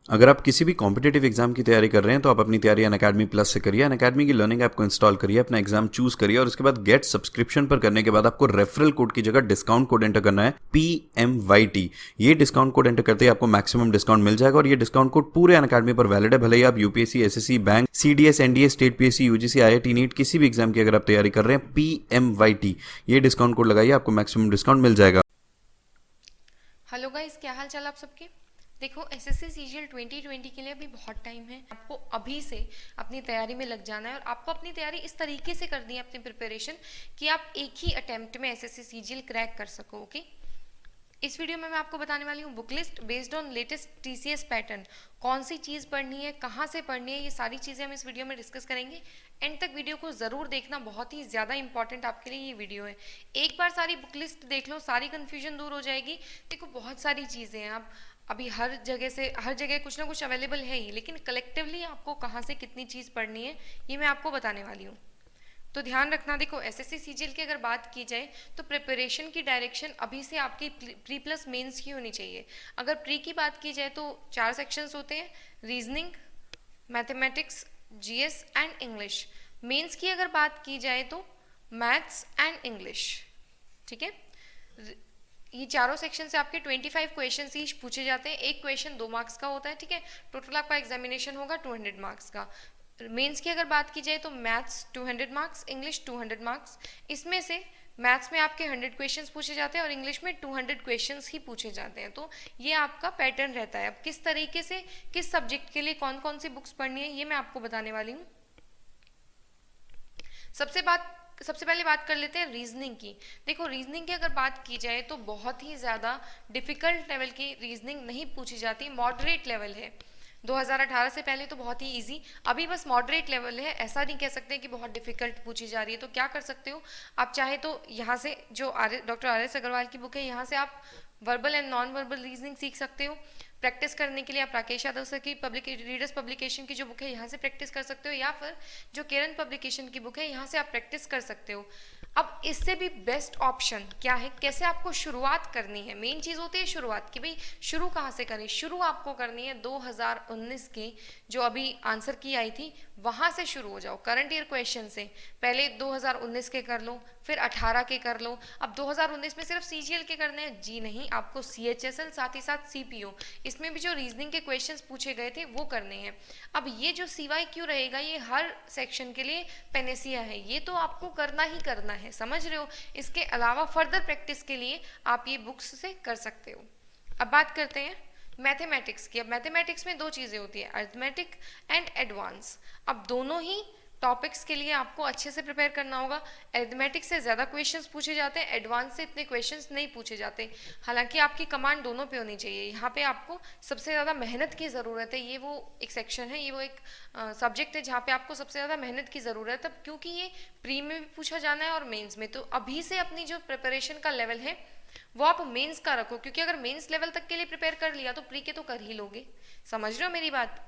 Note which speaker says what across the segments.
Speaker 1: अगर आप किसी भी कॉम्पिटेटिव एग्जाम की तैयारी कर रहे हैं तो आप अपनी तैयारी अनअकैडमी प्लस से करिए। अनअकैडमी की लर्निंग ऐप को इंस्टॉल करिए, अपना एग्जाम चूज करिए और उसके बाद गेट सब्सक्रिप्शन पर करने के बाद आपको रेफरल कोड की जगह डिस्काउंट कोड एंटर करना है PMYT। ये डिस्काउंट कोड एंटर करते ही आपको मैक्सिमम डिस्काउंट मिल जाएगा और ये डिस्काउंट कोड पूरे अनअकैडमी पर वैलिड है। भले ही आप UPSC, SSC, bank, CDS, NDA, state PSC, UGC, IIT, NEET किसी भी एग्जाम की अगर आप तैयारी कर रहे हैं, PMYT ये डिस्काउंट कोड लगाइए, आपको मैक्सिमम डिस्काउंट मिल जाएगा।
Speaker 2: हेलो गाइस, क्या हाल चाल आप सबके। देखो, एसएससी सीजीएल 2020 के लिए अभी बहुत टाइम है। आपको अभी से अपनी तैयारी में लग जाना है और आपको अपनी तैयारी इस तरीके से करनी है, अपनी प्रिपरेशन, कि आप एक ही अटेम्प्ट में एसएससी सीजीएल क्रैक कर सको। ओके, इस वीडियो में मैं आपको बताने वाली हूँ book list based on latest TCS pattern. कौन सी चीज़ पढ़नी है, कहाँ से पढ़नी है, ये सारी चीज़ें हम इस वीडियो में डिस्कस करेंगे। एंड तक वीडियो को ज़रूर देखना, बहुत ही ज़्यादा इंपॉर्टेंट आपके लिए ये वीडियो है। एक बार सारी बुक लिस्ट देख लो, सारी कन्फ्यूजन दूर हो जाएगी। देखो, बहुत सारी चीज़ें हैं, आप अभी हर जगह कुछ ना कुछ अवेलेबल है ही, लेकिन कलेक्टिवली आपको कहाँ से कितनी चीज़ पढ़नी है ये मैं आपको बताने वाली हूँ। तो ध्यान रखना। देखो, एसएससी सीजीएल की अगर बात की जाए तो प्रिपरेशन की डायरेक्शन अभी से आपकी प्री प्लस मेंस की होनी चाहिए। अगर प्री की बात की जाए तो 4 सेक्शंस होते हैं, reasoning, mathematics, GS and English. Mains की अगर बात की जाए तो मैथ्स एंड इंग्लिश। ठीक है, ये चारों सेक्शन से आपके 25 क्वेश्चन ईच पूछे जाते हैं। एक क्वेश्चन 2 मार्क्स का होता है। ठीक है, टोटल आपका एग्जामिनेशन होगा 200 मार्क्स का। मेंस की अगर बात की जाए तो मैथ्स 200 मार्क्स, इंग्लिश 200 मार्क्स। इसमें से मैथ्स में आपके 100 क्वेश्चंस पूछे जाते हैं और इंग्लिश में 200 क्वेश्चंस ही पूछे जाते हैं। तो ये आपका पैटर्न रहता है। अब किस तरीके से किस सब्जेक्ट के लिए कौन कौन सी बुक्स पढ़नी है ये मैं आपको बताने वाली हूँ। सबसे पहले बात कर लेते हैं रीजनिंग की। देखो, रीजनिंग की अगर बात की जाए तो बहुत ही ज़्यादा डिफ़िकल्ट लेवल की रीजनिंग नहीं पूछी जाती, मॉडरेट लेवल है। 2018 से पहले तो बहुत ही इजी, अभी बस मॉडरेट लेवल है। ऐसा नहीं कह सकते कि बहुत डिफिकल्ट पूछी जा रही है। तो क्या कर सकते हो आप, चाहे तो यहाँ से जो डॉक्टर RS अग्रवाल की बुक है, यहाँ से आप verbal and non verbal reasoning सीख सकते हो। प्रैक्टिस करने के लिए आप राकेश यादव सर की रीडर्स पब्लिकेशन की जो बुक है यहाँ से प्रैक्टिस कर सकते हो, या फिर जो केरन पब्लिकेशन की बुक है यहाँ से आप प्रैक्टिस कर सकते हो। अब इससे भी बेस्ट ऑप्शन क्या है, कैसे आपको शुरुआत करनी है। मेन चीज़ होती है शुरुआत, कि भाई शुरू कहाँ से करें। शुरू आपको करनी है 2019 की जो अभी आंसर की आई थी वहाँ से शुरू हो जाओ, करंट ईयर क्वेश्चन से। पहले 2019 के कर लो, फिर 18 के कर लो। अब 2019 में सिर्फ सीजीएल के करने हैं जी नहीं, आपको CHSL साथ ही साथ CPO, इसमें भी जो रीजनिंग के क्वेश्चंस पूछे गए थे वो करने हैं। अब ये जो CYQ रहेगा ये हर सेक्शन के लिए पेनेसिया है, ये तो आपको करना ही करना है, समझ रहे हो। इसके अलावा फर्दर प्रैक्टिस के लिए आप ये बुक्स से कर सकते हो। अब बात करते हैं मैथमेटिक्स की। अब मैथमेटिक्स में 2 चीज़ें होती है, अरिथमेटिक एंड एडवांस। अब दोनों ही टॉपिक्स के लिए आपको अच्छे से प्रिपेयर करना होगा। अरिथमेटिक से ज़्यादा क्वेश्चंस पूछे जाते हैं, एडवांस से इतने क्वेश्चंस नहीं पूछे जाते। हालांकि आपकी कमांड दोनों पे होनी चाहिए। यहाँ पे आपको सबसे ज़्यादा मेहनत की ज़रूरत है। ये वो एक सेक्शन है, ये वो एक सब्जेक्ट है जहाँ पे आपको सबसे ज़्यादा मेहनत की ज़रूरत है, क्योंकि ये प्री में भी पूछा जाना है और मेन्स में। तो अभी से अपनी जो प्रिपरेशन का लेवल है वो आप मेंस का रखो, क्योंकि अगर मेंस लेवल तक के लिए प्रिपेयर कर लिया तो प्री के तो कर ही लोगे। समझ रहे हो मेरी बात।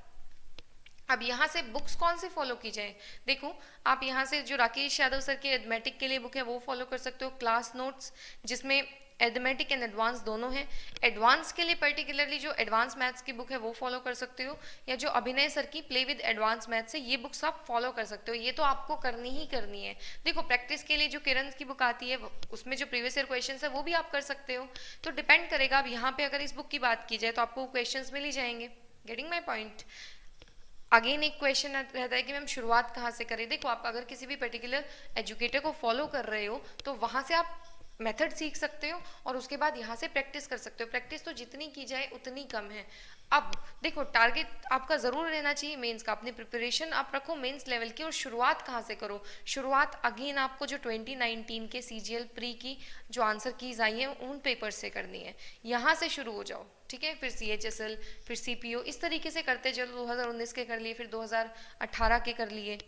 Speaker 2: अब यहाँ से बुक्स कौन से फॉलो की जाए। देखो, आप यहाँ से जो राकेश यादव सर की एडमेटिक के लिए बुक है वो फॉलो कर सकते हो, क्लास नोट्स, जिसमें एडमेटिक एंड एडवांस दोनों हैं। एडवांस के लिए पर्टिकुलरली जो एडवांस मैथ्स की बुक है वो फॉलो कर सकते हो, या जो अभिनय सर की प्ले विद एडवांस मैथ्स है, ये बुक्स आप फॉलो कर सकते हो। ये तो आपको करनी ही करनी है। देखो, प्रैक्टिस के लिए जो किरण की बुक आती है उसमें जो प्रीवियस ईयर क्वेश्चन है वो भी आप कर सकते हो। तो डिपेंड करेगा। अब यहाँ पे अगर इस बुक की बात की जाए तो आपको क्वेश्चन मिल ही जाएंगे। Getting my point. अगेन एक क्वेश्चन रहता है कि मैम शुरुआत कहाँ से करें। देखो, आप अगर किसी भी पर्टिकुलर एजुकेटर को फॉलो कर रहे हो तो वहाँ से आप मेथड सीख सकते हो और उसके बाद यहाँ से प्रैक्टिस कर सकते हो। प्रैक्टिस तो जितनी की जाए उतनी कम है। अब देखो, टारगेट आपका ज़रूर रहना चाहिए मेंस का। अपनी प्रिपरेशन आप रखो मेंस लेवल की, और शुरुआत कहाँ से करो। शुरुआत अगेन आपको जो 2019 के CGL प्री की जो आंसर कीज आई है उन पेपर से करनी है। यहाँ से शुरू हो जाओ, ठीक है। फिर CHSL, फिर CPO, इस तरीके से करते चलो। 2019 के कर लिए, फिर 2018 के कर लिए।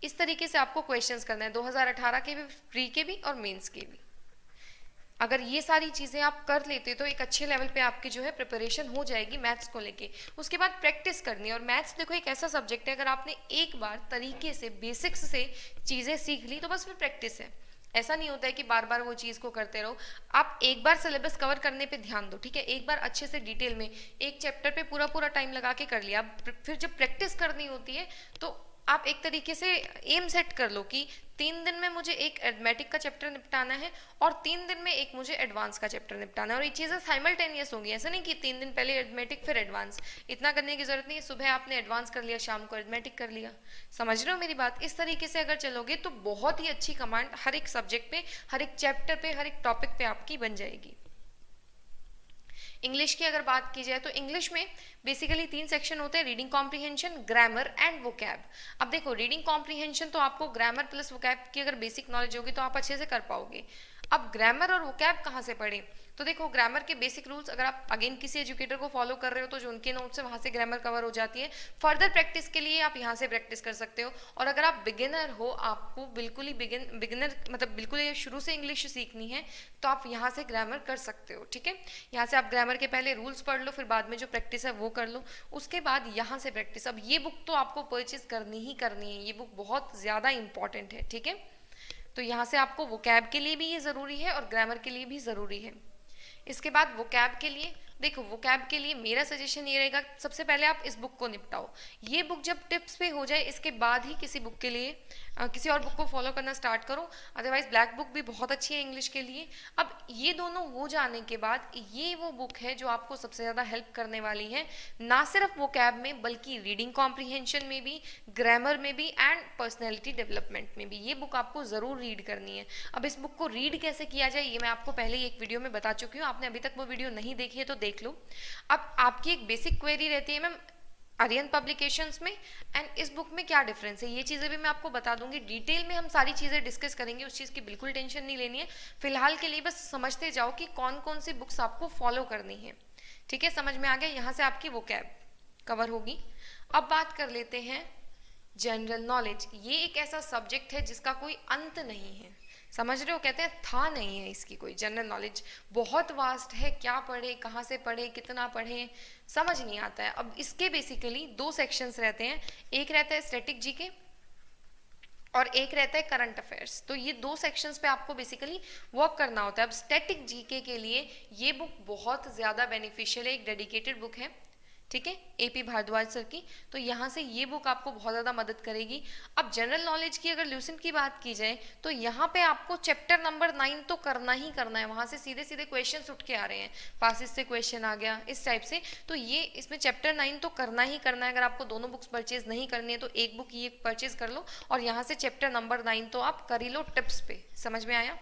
Speaker 2: इस तरीके से आपको क्वेश्चंस करना है, 2018 के भी, प्री के भी और मेंस के भी। अगर ये सारी चीज़ें आप कर लेते तो एक अच्छे लेवल पे आपकी जो है प्रिपरेशन हो जाएगी मैथ्स को लेके। उसके बाद प्रैक्टिस करनी है। और मैथ्स देखो एक ऐसा सब्जेक्ट है, अगर आपने एक बार तरीके से बेसिक्स से चीज़ें सीख ली तो बस फिर प्रैक्टिस है। ऐसा नहीं होता है कि बार बार वो चीज़ को करते रहो। आप एक बार सिलेबस कवर करने पे ध्यान दो, ठीक है, एक बार अच्छे से डिटेल में एक चैप्टर पे पूरा पूरा टाइम लगा के कर लिया। फिर जब प्रैक्टिस करनी होती है तो आप एक तरीके से एम सेट कर लो कि 3 दिन में मुझे एक एडमेटिक का चैप्टर निपटाना है और 3 दिन में एक मुझे एडवांस का चैप्टर निपटाना है, और ये चीज़ें साइमल्टेनियस होंगी। ऐसा नहीं कि 3 दिन पहले एडमेटिक फिर एडवांस, इतना करने की जरूरत नहीं है। सुबह आपने एडवांस कर लिया, शाम को एडमेटिक कर लिया। समझ रहे हो मेरी बात? इस तरीके से अगर चलोगे तो बहुत ही अच्छी कमांड हर एक सब्जेक्ट पे, हर एक चैप्टर पे, हर एक टॉपिक पे आपकी बन जाएगी। इंग्लिश की अगर बात की जाए तो इंग्लिश में बेसिकली 3 सेक्शन होते हैं, reading comprehension, grammar and vocab. अब देखो, रीडिंग कॉम्प्रीहेंशन तो आपको ग्रामर प्लस वोकैब की अगर बेसिक नॉलेज होगी तो आप अच्छे से कर पाओगे। अब ग्रामर और वोकैब कहाँ से पढ़ें? तो देखो, ग्रामर के बेसिक रूल्स अगर आप अगेन किसी एजुकेटर को फॉलो कर रहे हो तो जो उनके नोट्स है वहाँ से ग्रामर कवर हो जाती है। फर्दर प्रैक्टिस के लिए आप यहाँ से प्रैक्टिस कर सकते हो। और अगर आप बिगिनर हो, आपको बिल्कुल ही बिगिनर मतलब बिल्कुल ही शुरू से इंग्लिश सीखनी है, तो आप यहाँ से ग्रामर कर सकते हो। ठीक है, यहाँ से आप ग्रामर के पहले रूल्स पढ़ लो, फिर बाद में जो प्रैक्टिस है वो कर लो, उसके बाद यहाँ से प्रैक्टिस। अब ये बुक तो आपको परचेज करनी ही करनी है, ये बुक बहुत ज़्यादा इंपॉर्टेंट है। ठीक है, तो यहाँ से आपको वोकैब के लिए भी ये ज़रूरी है और ग्रामर के लिए भी ज़रूरी है। इसके बाद वोकैब के लिए देखो, वोकैब के लिए मेरा सजेशन ये रहेगा, सबसे पहले आप इस बुक को निपटाओ। ये बुक जब टिप्स पे हो जाए, इसके बाद ही किसी बुक के लिए किसी और बुक को फॉलो करना स्टार्ट करो। अदरवाइज ब्लैक बुक भी बहुत अच्छी है इंग्लिश के लिए। अब ये दोनों हो जाने के बाद ये वो बुक है जो आपको सबसे ज़्यादा हेल्प करने वाली है, ना सिर्फ वोकैब में बल्कि रीडिंग कॉम्प्रीहेंशन में भी, ग्रामर में भी एंड पर्सनैलिटी डेवलपमेंट में भी। ये बुक आपको ज़रूर रीड करनी है। अब इस बुक को रीड कैसे किया जाए ये मैं आपको पहले ही एक वीडियो में बता चुकी हूँ, आपने अभी तक वो वीडियो नहीं देखी है तो देख लो। अब आपकी एक बेसिक क्वेरी रहती है, मैम आर्यन पब्लिकेशंस में एंड इस बुक में क्या डिफरेंस है, ये चीज़ें भी मैं आपको बता दूंगी। डिटेल में हम सारी चीज़ें डिस्कस करेंगे, उस चीज़ की बिल्कुल टेंशन नहीं लेनी है। फिलहाल के लिए बस समझते जाओ कि कौन कौन सी बुक्स आपको फॉलो करनी है। ठीक है, समझ में आ गया? यहाँ से आपकी वोकैब कवर होगी। अब बात कर लेते हैं जनरल नॉलेज। ये एक ऐसा सब्जेक्ट है जिसका कोई अंत नहीं है, समझ रहे हो? कहते हैं था नहीं है इसकी कोई। जनरल नॉलेज बहुत वास्ट है, क्या पढ़े, कहाँ से पढ़े, कितना पढ़े, समझ नहीं आता है। अब इसके बेसिकली 2 सेक्शंस रहते हैं, एक रहता है स्टैटिक जीके और एक रहता है करंट अफेयर्स। तो ये 2 सेक्शंस पे आपको बेसिकली वर्क करना होता है। अब स्टैटिक जीके के लिए ये बुक बहुत ज़्यादा बेनिफिशियल है, एक डेडिकेटेड बुक है। ठीक है, एपी भारद्वाज सर की। तो यहाँ से ये बुक आपको बहुत ज़्यादा मदद करेगी। अब जनरल नॉलेज की अगर ल्यूसेंट की बात की जाए तो यहाँ पे आपको चैप्टर नंबर 9 तो करना ही करना है, वहाँ से सीधे सीधे क्वेश्चंस उठ के आ रहे हैं, पासिस से क्वेश्चन आ गया इस टाइप से। तो ये इसमें चैप्टर 9 तो करना ही करना है। अगर आपको दोनों बुक्स परचेज नहीं करनी है तो एक बुक ये परचेज कर लो और यहाँ से चैप्टर नंबर 9 तो आप कर ही लो टिप्स पे। समझ में आया?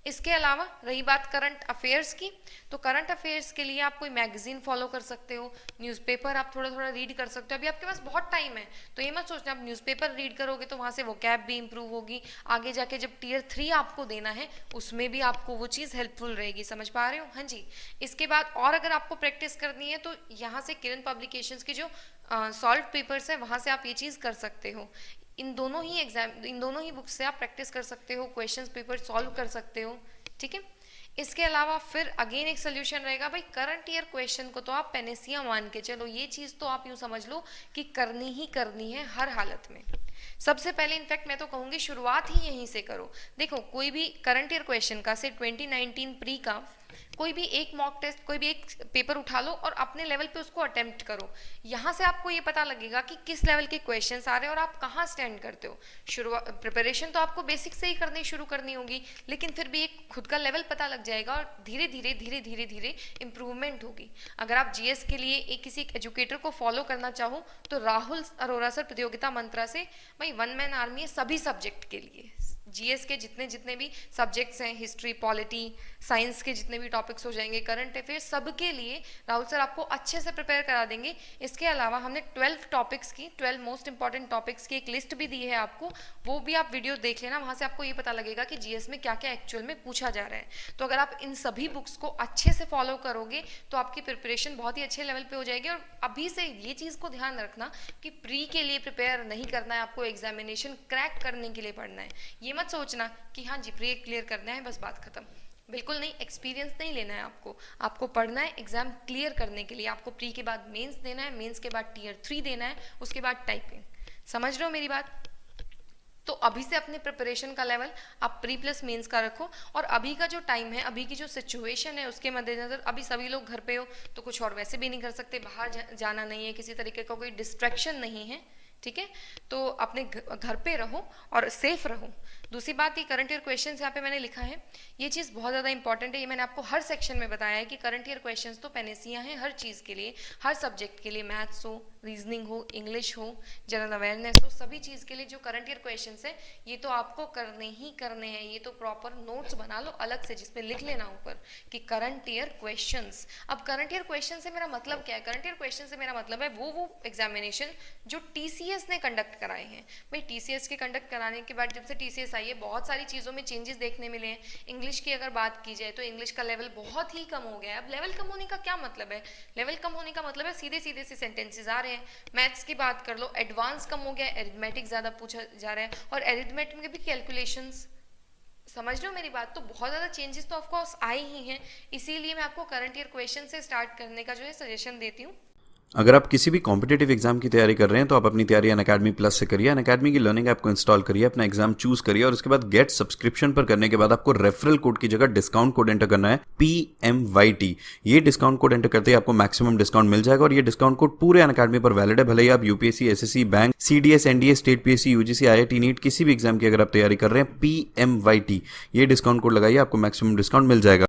Speaker 2: इसके अलावा रही बात करंट अफेयर्स की, तो करंट अफेयर्स के लिए आप कोई मैगजीन फॉलो कर सकते हो, न्यूज़पेपर आप थोड़ा थोड़ा रीड कर सकते हो। अभी आपके पास बहुत टाइम है तो ये मत सोचना आप न्यूज़पेपर रीड करोगे तो वहाँ से वोकैब भी इंप्रूव होगी। आगे जाके जब टियर 3 आपको देना है उसमें भी आपको वो चीज़ हेल्पफुल रहेगी। समझ पा रहे हो? हाँ जी। इसके बाद और अगर आपको प्रैक्टिस करनी है तो यहाँ से किरण पब्लिकेशंस की जो सॉल्व पेपर्स है वहाँ से आप ये चीज़ कर सकते हो। इन दोनों ही बुक्स से आप प्रैक्टिस कर सकते हो, क्वेश्चंस पेपर सॉल्व कर सकते हो। ठीक है, इसके अलावा फिर अगेन एक सोल्यूशन रहेगा, भाई करंट ईयर क्वेश्चन को तो आप पेनेसिया मान के चलो। ये चीज़ तो आप यूँ समझ लो कि करनी ही करनी है हर हालत में। सबसे पहले इनफैक्ट मैं तो कहूँगी शुरुआत ही यहीं से करो। देखो, कोई भी करंट ईयर क्वेश्चन का से 2019 प्री का कोई भी एक मॉक टेस्ट, कोई भी एक पेपर उठा लो और अपने लेवल पे उसको अटेम्प्ट करो। यहाँ से आपको ये पता लगेगा कि किस लेवल के क्वेश्चंस आ रहे हैं और आप कहाँ स्टैंड करते हो। शुरुआत प्रिपरेशन तो आपको बेसिक से ही करनी शुरू करनी होगी, लेकिन फिर भी एक खुद का लेवल पता लग जाएगा और धीरे धीरे धीरे धीरे धीरे इंप्रूवमेंट होगी। अगर आप जीएस के लिए किसी एजुकेटर को फॉलो करना चाहो तो राहुल अरोरा सर प्रतियोगिता मंत्रा से भाई 1 मैन आर्मी है सभी सब्जेक्ट के लिए। जीएस के जितने भी सब्जेक्ट्स हैं, हिस्ट्री, पॉलिटी, साइंस के जितने भी टॉपिक्स हो जाएंगे, करंट अफेयर्स, सबके लिए राहुल सर आपको अच्छे से प्रिपेयर करा देंगे। इसके अलावा हमने 12 टॉपिक्स की, 12 मोस्ट इंपॉर्टेंट टॉपिक्स की एक लिस्ट भी दी है आपको, वो भी आप वीडियो देख लेना। वहाँ से आपको ये पता लगेगा कि जीएस में क्या क्या एक्चुअल में पूछा जा रहा है। तो अगर आप इन सभी बुक्स को अच्छे से फॉलो करोगे तो आपकी प्रिपरेशन बहुत ही अच्छे लेवल पे हो जाएगी। और अभी से ये चीज़ को ध्यान रखना कि प्री के लिए प्रिपेयर नहीं करना है, आपको एग्जामिनेशन क्रैक करने के लिए पढ़ना है। ये मत सोचना कि हाँ जी प्री क्लियर करना है बस बात खत्म, बिल्कुल नहीं। एक्सपीरियंस नहीं लेना है आपको पढ़ना है एग्जाम क्लियर करने के लिए। आपको प्री के बाद मेंस देना है, मेंस के बाद टियर 3 देना है, उसके बाद टाइपिंग। समझ रहे हो मेरी बात? तो अभी से अपने प्रिपरेशन का लेवल आप प्री प्लस मेंस का रखो, और अभी का जो टाइम है, अभी की जो सिचुएशन है उसके मद्देनजर अभी सभी लोग घर पे हो तो कुछ और वैसे भी नहीं कर सकते, बाहर जाना नहीं है, किसी तरीके का कोई डिस्ट्रैक्शन नहीं है, ठीक है, तो अपने घर पे रहो और सेफ रहो। दूसरी बात, ये करंट ईयर क्वेश्चंस यहाँ पे मैंने लिखा है, ये चीज़ बहुत ज़्यादा इंपॉर्टेंट है, ये मैंने आपको हर सेक्शन में बताया है कि करंट ईयर क्वेश्चंस तो पैनेसिया हैं हर चीज़ के लिए, हर सब्जेक्ट के लिए, मैथ्स हो, रीजनिंग हो, इंग्लिश हो, जनरल अवेयरनेस हो, सभी चीज़ के लिए जो करंट ईयर क्वेश्चंस है ये तो आपको करने ही करने हैं। ये तो प्रॉपर नोट्स बना लो अलग से जिसमें लिख लेना ऊपर कि करंट ईयर क्वेश्चंस। अब करंट ईयर क्वेश्चन से मेरा मतलब क्या है? करंट ईयर क्वेश्चन से मेरा मतलब है वो एग्जामिनेशन जो टीसीएस ने कंडक्ट कराए हैं। भाई टीसीएस के कंडक्ट कराने के बाद जब से टीसीएस आई है बहुत सारी चीज़ों में चेंजेस देखने मिले हैं। इंग्लिश की अगर बात की जाए तो इंग्लिश का लेवल बहुत ही कम हो गया है। अब लेवल कम होने का क्या मतलब है? लेवल कम होने का मतलब है सीधे सीधे से सेंटेंसेस आ रहे हैं। मैथ्स की बात कर लो, एडवांस कम हो गया, एरिथमेटिक ज़्यादा पूछा जा रहा है, और एरिथमेटिक में भी कैलकुलेशंस, समझ रहे हो मेरी बात? तो बहुत ज़्यादा चेंजेस तो ऑफकोर्स आए ही हैं, इसीलिए मैं आपको करंट ईयर क्वेश्चन से स्टार्ट करने का जो है सजेशन देती हूँ।
Speaker 1: अगर आप किसी भी कॉम्पिटेटिव एग्जाम की तैयारी कर रहे हैं तो आप अपनी तैयारी अनअकैडमी प्लस से करिए। अनअकैडमी की लर्निंग ऐप को इंस्टॉल करिए, अपना एग्जाम चूज करिए और उसके बाद गेट सब्सक्रिप्शन पर करने के बाद आपको रेफरल कोड की जगह डिस्काउंट कोड एंटर करना है PMYT। ये डिस्काउंट कोड एंटर करते ही आपको मैक्सिमम डिस्काउंट मिल जाएगा और ये डिस्काउंट कोड पूरे अनअकैडमी पर वैलिड है। भले ही आप UPSC, SSC, bank, CDS, NDA, state PSC, UGC, IIT, NEET किसी भी एग्जाम की अगर आप तैयारी कर रहे हैं, PMYT ये डिस्काउंट कोड लगाइए, आपको मैक्सिमम डिस्काउंट मिल जाएगा।